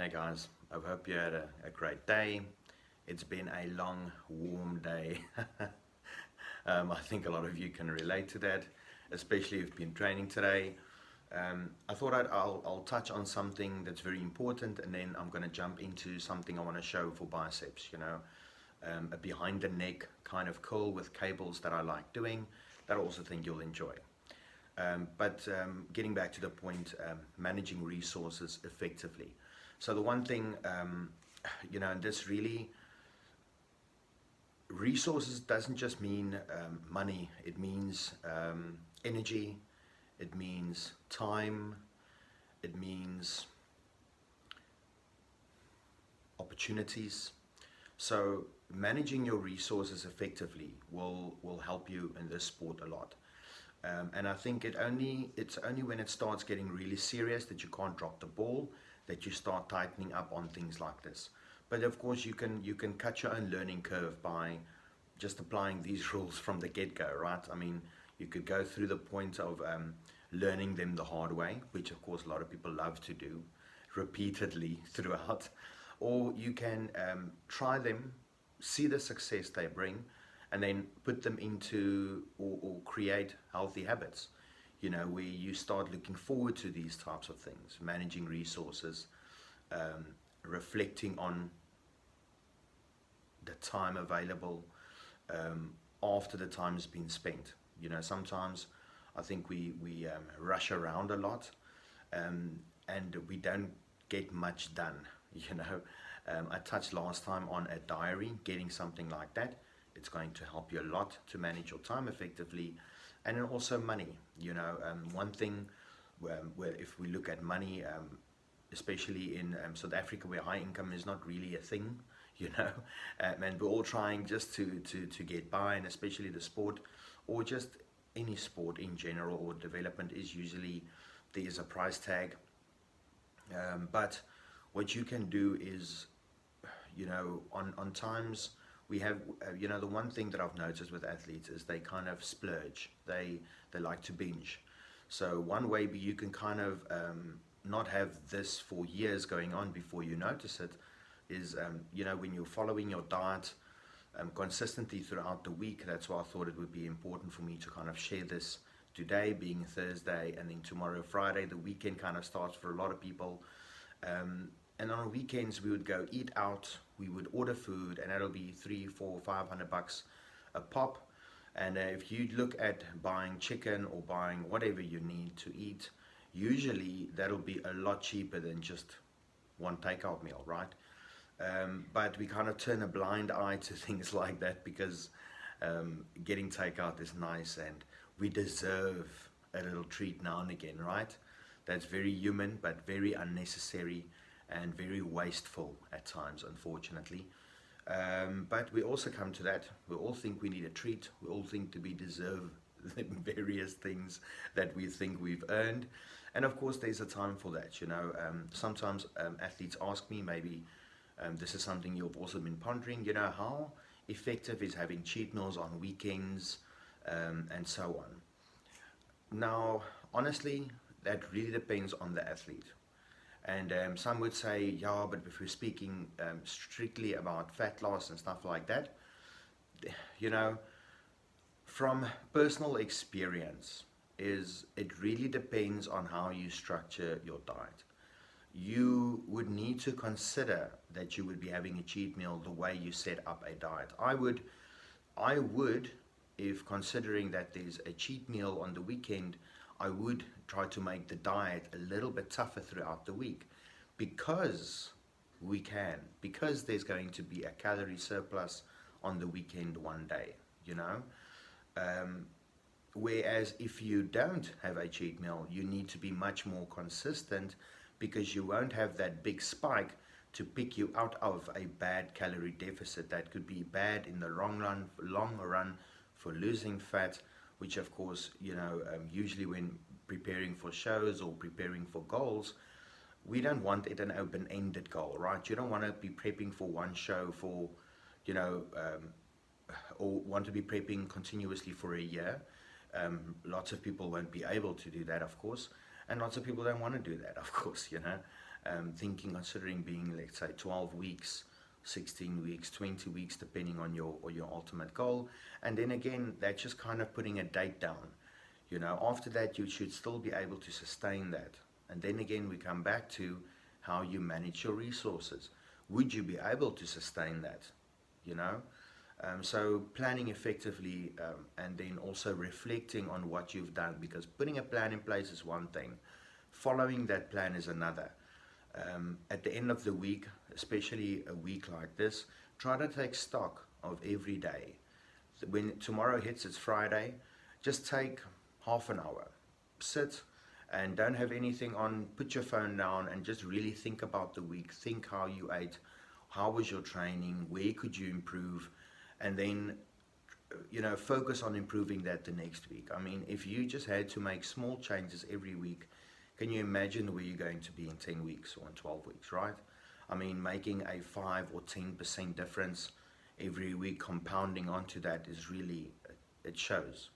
Hey guys, I hope you had a great day. It's been a long, warm day. I think a lot of you can relate to that, especially if you've been training today. I thought I'll touch on something that's very important, and then I'm going to jump into something I want to show for biceps, a behind the neck kind of curl with cables that I like doing that I also think you'll enjoy. But getting back to the point, managing resources effectively. So the one thing, and this really, resources doesn't just mean money. It means energy, it means time, it means opportunities. So managing your resources effectively will help you in this sport a lot. And I think it's only when it starts getting really serious that you can't drop the ball, that you start tightening up on things like this. But of course you can cut your own learning curve by just applying these rules from the get-go, right? I mean, you could go through the point of learning them the hard way, which of course a lot of people love to do repeatedly throughout, or you can try them, see the success they bring, and then put them into or create healthy habits, where you start looking forward to these types of things, managing resources, reflecting on the time available after the time has been spent. Sometimes I think we rush around a lot, and we don't get much done. I touched last time on a diary, getting something like that. It's going to help you a lot to manage your time effectively, and then also money. One thing where if we look at money, especially in South Africa, where high income is not really a thing, and we're all trying just to get by, and especially the sport, or just any sport in general, or development, is usually there is a price tag. But what you can do is, on times we have, the one thing that I've noticed with athletes is they kind of splurge. They like to binge. So one way you can kind of not have this for years going on before you notice it is, when you're following your diet consistently throughout the week. That's why I thought it would be important for me to kind of share this today, being Thursday, and then tomorrow Friday. The weekend kind of starts for a lot of people. And on weekends we would go eat out, we would order food, and that'll be 3, 4, 500 bucks a pop. And if you look at buying chicken or buying whatever you need to eat, usually that'll be a lot cheaper than just one takeout meal, right? But we kind of turn a blind eye to things like that because getting takeout is nice, and we deserve a little treat now and again, right? That's very human, but very unnecessary and very wasteful at times, unfortunately. But we also come to that. We all think we need a treat. We all think we deserve various things that we think we've earned. And of course, there's a time for that. Sometimes athletes ask me, maybe this is something you've also been pondering, how effective is having cheat meals on weekends, and so on. Now, honestly, that really depends on the athlete. And some would say, yeah, but if we're speaking strictly about fat loss and stuff like that, from personal experience, it really depends on how you structure your diet. You would need to consider that you would be having a cheat meal the way you set up a diet. I would, if considering that there's a cheat meal on the weekend, I would try to make the diet a little bit tougher throughout the week, because because there's going to be a calorie surplus on the weekend one day, whereas if you don't have a cheat meal, you need to be much more consistent, because you won't have that big spike to pick you out of a bad calorie deficit that could be bad in the long run for losing fat, which of course, usually when preparing for shows or preparing for goals, we don't want it an open-ended goal, right? You don't want to be prepping for one show for, or want to be prepping continuously for a year. Lots of people won't be able to do that, of course, and lots of people don't want to do that, of course, considering being, let's say, 12 weeks, 16 weeks, 20 weeks, depending on your ultimate goal. And then again, that's just kind of putting a date down. After that, you should still be able to sustain that. And then again, we come back to how you manage your resources. Would you be able to sustain that? You know, so planning effectively, and then also reflecting on what you've done, because putting a plan in place is one thing, following that plan is another. At the end of the week, especially a week like this, try to take stock of every day. When tomorrow hits, it's Friday, just take half an hour, sit and don't have anything on, put your phone down and just really think about the week. Think how you ate, how was your training, where could you improve, and then focus on improving that the next week. I mean, if you just had to make small changes every week, can you imagine where you're going to be in 10 weeks or in 12 weeks, right? I mean, making a 5 or 10% difference every week, compounding onto that is really, it shows.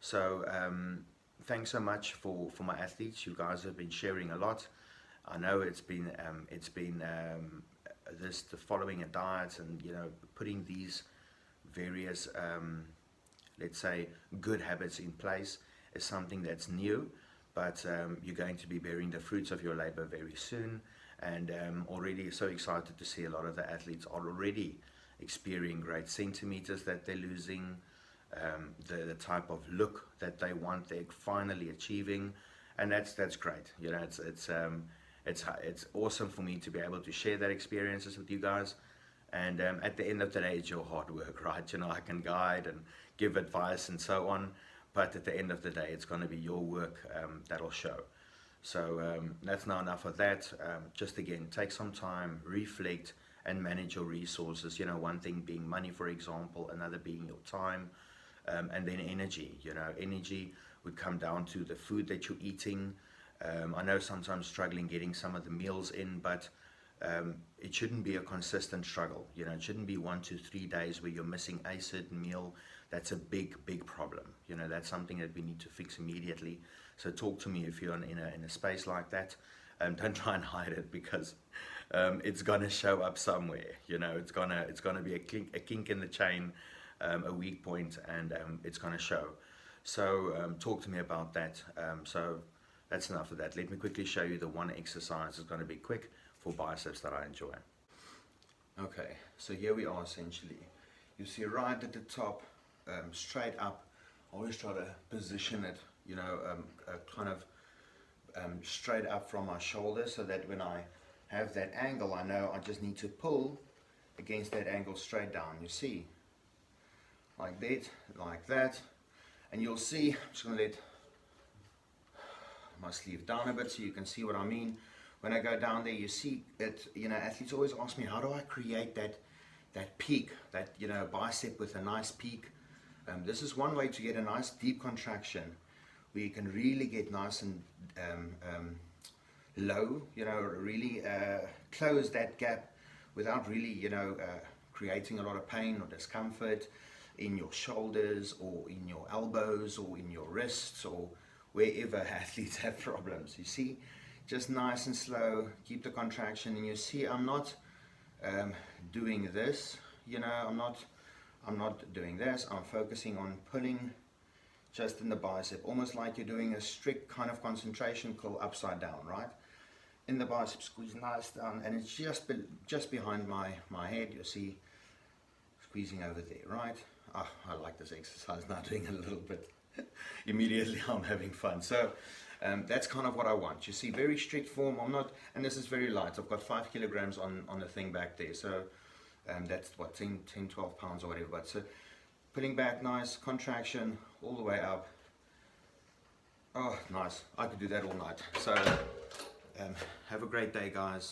So thanks so much for my athletes. You guys have been sharing a lot. I know it's been the following a diet and putting these various let's say good habits in place is something that's new, but you're going to be bearing the fruits of your labor very soon. And already so excited to see a lot of the athletes are already experiencing great centimeters that they're losing, the type of look that they want, they're finally achieving, and that's great. It's awesome for me to be able to share that experiences with you guys. And at the end of the day, it's your hard work, right? I can guide and give advice and so on, but at the end of the day, it's going to be your work that'll show. So that's now enough of that. Just again, take some time, reflect, and manage your resources. One thing being money, for example, another being your time, and then energy. Energy would come down to the food that you're eating. I know sometimes struggling getting some of the meals in, but it shouldn't be a consistent struggle. It shouldn't be 1 to 3 days where you're missing a certain meal. That's a big problem. That's something that we need to fix immediately. So talk to me if you're in a space like that. Don't try and hide it, because it's gonna show up somewhere. It's gonna be a kink in the chain, a weak point, and it's gonna show. So talk to me about that. So that's enough of that. Let me quickly show you the one exercise. It's going to be quick for biceps that I enjoy. Okay, so here we are essentially. You see right at the top, straight up. I always try to position it, kind of straight up from my shoulder, so that when I have that angle, I know I just need to pull against that angle straight down. You see, like that, and you'll see. I'm just going to let my sleeve down a bit so you can see what I mean. When I go down there, you see it. Athletes always ask me, how do I create that peak, that bicep with a nice peak? This is one way to get a nice deep contraction where you can really get nice and low, really close that gap without really creating a lot of pain or discomfort in your shoulders or in your elbows or in your wrists or wherever athletes have problems. You see, just nice and slow, keep the contraction, and you see I'm not doing this, I'm not doing this. I'm focusing on pulling just in the bicep, almost like you're doing a strict kind of concentration curl upside down, right? In the bicep, squeeze nice down, and it's just behind my head. You see, squeezing over there, right? Oh, I like this exercise now, doing a little bit. Immediately I'm having fun. So that's kind of what I want. You see, very strict form. I'm not, and this is very light. I've got 5 kilograms on the thing back there. So that's what, 10, 12 pounds or whatever. But so putting back, nice contraction all the way up. Oh, nice. I could do that all night. So have a great day, guys.